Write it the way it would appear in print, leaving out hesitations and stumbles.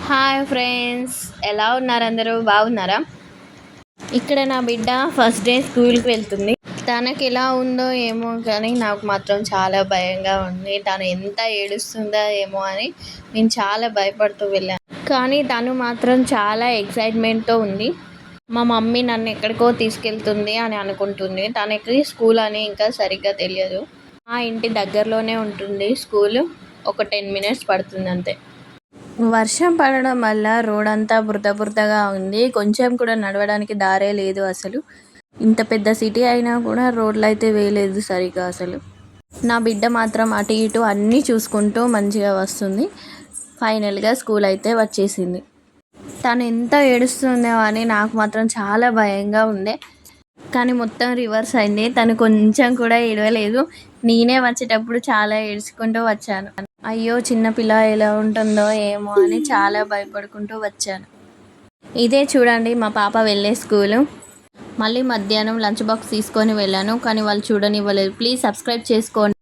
Hi friends, ఎలా ఉన్నారు? అందరూ బాగున్నారా? ఇక్కడ నా బిడ్డ ఫస్ట్ డే స్కూల్కి వెళ్తుంది. తనకి ఎలా ఉందో ఏమో కానీ నాకు మాత్రం చాలా భయంగా ఉంది. తను ఎంత ఏడుస్తుందో ఏమో అని నేను చాలా భయపడుతూ వెళ్ళాను. కానీ తను మాత్రం చాలా ఎక్సైట్మెంట్తో ఉంది. మా మమ్మీ నన్ను ఎక్కడికో తీసుకెళ్తుంది అని అనుకుంటుంది. తనకి స్కూల్ అని ఇంకా సరిగ్గా తెలియదు. మా ఇంటి దగ్గరలోనే ఉంటుంది స్కూల్. ఒక 10 మినిట్స్ పడుతుంది అంతే. వర్షం పడడం వల్ల రోడ్ అంతా బురదగా ఉంది. కొంచెం కూడా నడవడానికి దారే లేదు అసలు. ఇంత పెద్ద సిటీ అయినా కూడా రోడ్లు అయితే వేయలేదు సరిగా అసలు. నా బిడ్డ మాత్రం అటు ఇటు అన్నీ చూసుకుంటూ మంచిగా వస్తుంది. ఫైనల్గా స్కూల్ అయితే వచ్చేసింది. తను ఎంత ఏడుస్తుందో అని నాకు మాత్రం చాలా భయంగా ఉండే. కానీ మొత్తం రివర్స్ అయింది. తను కొంచెం కూడా ఏడవలేదు. నేనే వచ్చేటప్పుడు చాలా ఏడ్చుకుంటూ వచ్చాను. అయ్యో చిన్నపిల్ల ఎలా ఉంటుందో ఏమో అని చాలా భయపడుకుంటూ వచ్చాను. ఇదే చూడండి మా పాప వెళ్ళే స్కూలు. మళ్ళీ మధ్యాహ్నం లంచ్ బాక్స్ తీసుకొని వెళ్ళాను, కానీ వాళ్ళు చూడనివ్వలేదు. ప్లీజ్ సబ్స్క్రైబ్ చేసుకోండి.